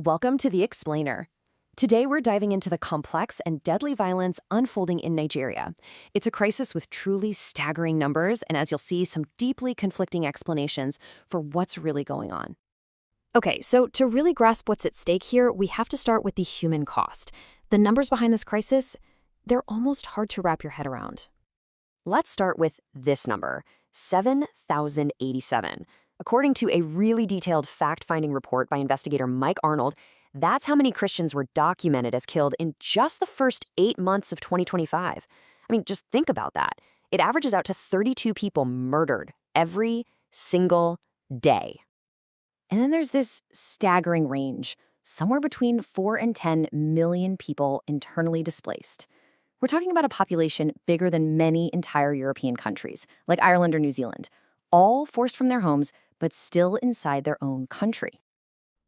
Welcome to The Explainer. Today we're diving into the complex and deadly violence unfolding in Nigeria. It's a crisis with truly staggering numbers, and as you'll see, some deeply conflicting explanations for what's really going on. Okay, so to really grasp what's at stake here, we have to start with the human cost. The numbers behind this crisis, they're almost hard to wrap your head around. Let's start with this number, 7,087. According to a really detailed fact-finding report by investigator Mike Arnold, that's how many Christians were documented as killed in just the first 8 months of 2025. I mean, just think about that. It averages out to 32 people murdered every single day. And then there's this staggering range, somewhere between 4 and 10 million people internally displaced. We're talking about a population bigger than many entire European countries, like Ireland or New Zealand, all forced from their homes, but still inside their own country.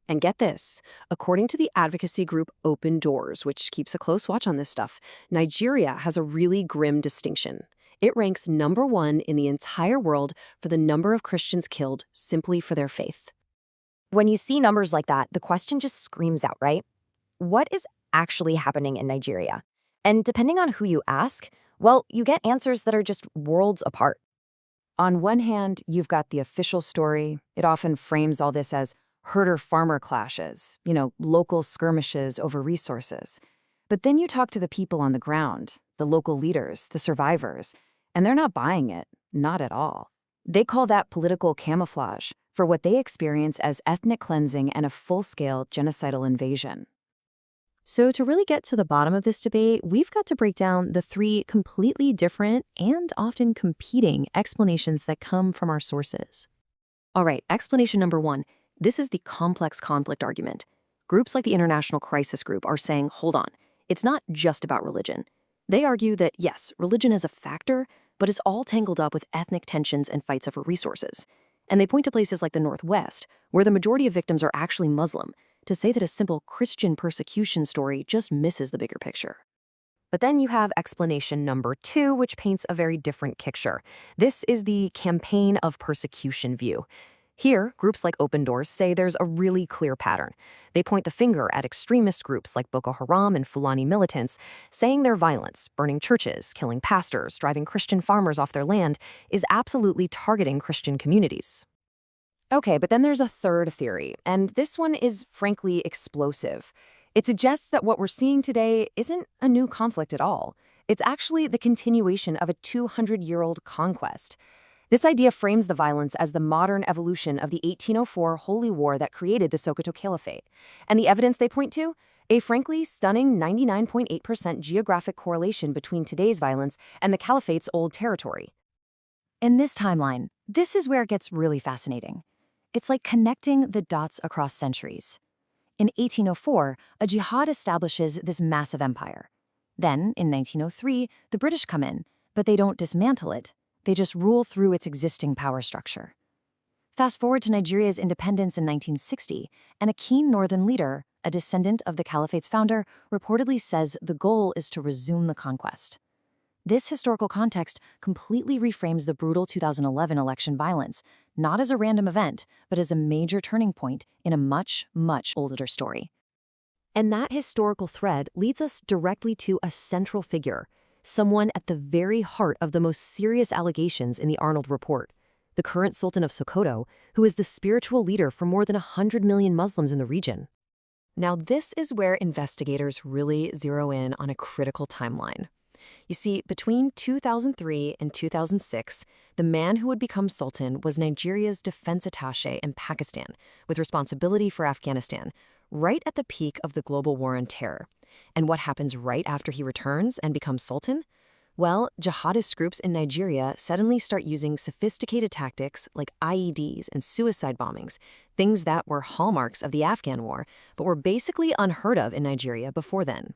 And get this, according to the advocacy group Open Doors, which keeps a close watch on this stuff, Nigeria has a really grim distinction. It ranks #1 in the entire world for the number of Christians killed simply for their faith. When you see numbers like that, the question just screams out, right? What is actually happening in Nigeria? And depending on who you ask, well, you get answers that are just worlds apart. On one hand, you've got the official story. It often frames all this as herder-farmer clashes, local skirmishes over resources. But then you talk to the people on the ground, the local leaders, the survivors, and they're not buying it, not at all. They call that political camouflage for what they experience as ethnic cleansing and a full-scale genocidal invasion. So to really get to the bottom of this debate, we've got to break down the 3 completely different and often competing explanations that come from our sources. All right, explanation number 1. This is the complex conflict argument. Groups like the International Crisis Group are saying, hold on, it's not just about religion. They argue that, yes, religion is a factor, but it's all tangled up with ethnic tensions and fights over resources. And they point to places like the Northwest, where the majority of victims are actually Muslim, to say that a simple Christian persecution story just misses the bigger picture. But then you have explanation number 2, which paints a very different picture. This is the campaign of persecution view. Here, groups like Open Doors say there's a really clear pattern. They point the finger at extremist groups like Boko Haram and Fulani militants, saying their violence, burning churches, killing pastors, driving Christian farmers off their land, is absolutely targeting Christian communities. Okay, but then there's a third theory, and this one is frankly explosive. It suggests that what we're seeing today isn't a new conflict at all. It's actually the continuation of a 200-year-old conquest. This idea frames the violence as the modern evolution of the 1804 Holy War that created the Sokoto Caliphate. And the evidence they point to? A frankly stunning 99.8% geographic correlation between today's violence and the Caliphate's old territory. In this timeline, this is where it gets really fascinating. It's like connecting the dots across centuries. In 1804, a jihad establishes this massive empire. Then, in 1903, the British come in, but they don't dismantle it. They just rule through its existing power structure. Fast forward to Nigeria's independence in 1960, and a keen northern leader, a descendant of the Caliphate's founder, reportedly says the goal is to resume the conquest. This historical context completely reframes the brutal 2011 election violence, not as a random event, but as a major turning point in a much, much older story. And that historical thread leads us directly to a central figure, someone at the very heart of the most serious allegations in the Arnold report, the current Sultan of Sokoto, who is the spiritual leader for more than 100 million Muslims in the region. Now, this is where investigators really zero in on a critical timeline. You see, between 2003 and 2006, the man who would become Sultan was Nigeria's defense attaché in Pakistan, with responsibility for Afghanistan, right at the peak of the global war on terror. And what happens right after he returns and becomes Sultan? Well, jihadist groups in Nigeria suddenly start using sophisticated tactics like IEDs and suicide bombings, things that were hallmarks of the Afghan war, but were basically unheard of in Nigeria before then.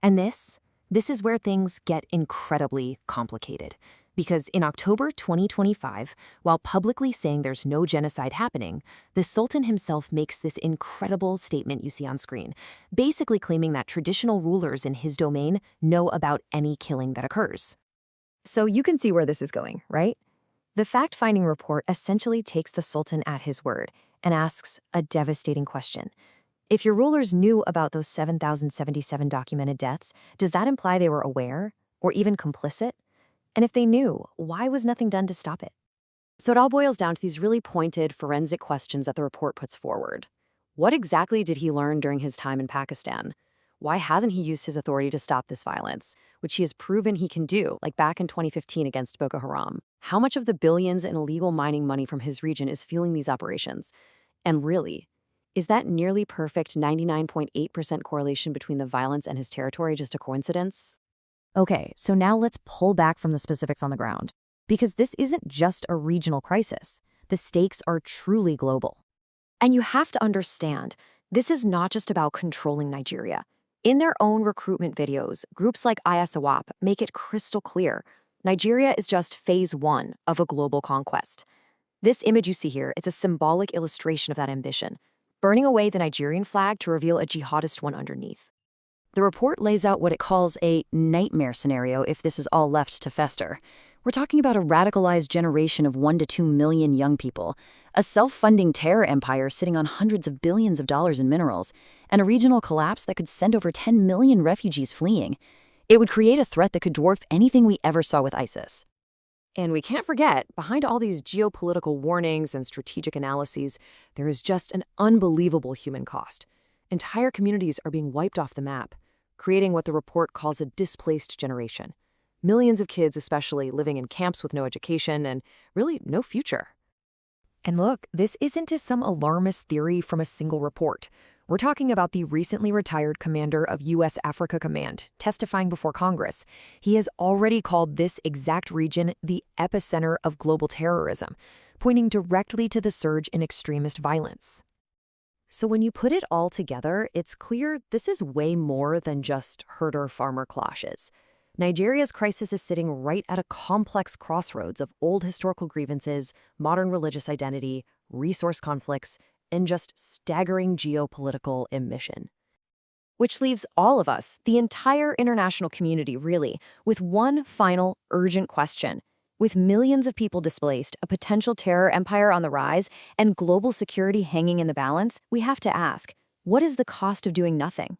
And this is where things get incredibly complicated. Because in October 2025, while publicly saying there's no genocide happening, the Sultan himself makes this incredible statement you see on screen, basically claiming that traditional rulers in his domain know about any killing that occurs. So you can see where this is going, right? The fact-finding report essentially takes the Sultan at his word and asks a devastating question. If your rulers knew about those 7,077 documented deaths, does that imply they were aware or even complicit? And if they knew, why was nothing done to stop it? So it all boils down to these really pointed forensic questions that the report puts forward. What exactly did he learn during his time in Pakistan? Why hasn't he used his authority to stop this violence, which he has proven he can do, like back in 2015 against Boko Haram? How much of the billions in illegal mining money from his region is fueling these operations? And really, is that nearly perfect 99.8% correlation between the violence and his territory just a coincidence? Okay, so now let's pull back from the specifics on the ground. Because this isn't just a regional crisis. The stakes are truly global. And you have to understand, this is not just about controlling Nigeria. In their own recruitment videos, groups like ISWAP make it crystal clear. Nigeria is just phase one of a global conquest. This image you see here, it's a symbolic illustration of that ambition, burning away the Nigerian flag to reveal a jihadist one underneath. The report lays out what it calls a nightmare scenario if this is all left to fester. We're talking about a radicalized generation of 1 to 2 million young people, a self-funding terror empire sitting on hundreds of billions of dollars in minerals, and a regional collapse that could send over 10 million refugees fleeing. It would create a threat that could dwarf anything we ever saw with ISIS. And we can't forget, behind all these geopolitical warnings and strategic analyses, there is just an unbelievable human cost. Entire communities are being wiped off the map, creating what the report calls a displaced generation. Millions of kids especially living in camps with no education and really no future. And look, this isn't just some alarmist theory from a single report. We're talking about the recently retired commander of U.S. Africa Command, testifying before Congress. He has already called this exact region the epicenter of global terrorism, pointing directly to the surge in extremist violence. So when you put it all together, it's clear this is way more than just herder-farmer clashes. Nigeria's crisis is sitting right at a complex crossroads of old historical grievances, modern religious identity, resource conflicts, and just staggering geopolitical ambition. Which leaves all of us, the entire international community really, with one final urgent question. With millions of people displaced, a potential terror empire on the rise, and global security hanging in the balance, we have to ask, what is the cost of doing nothing?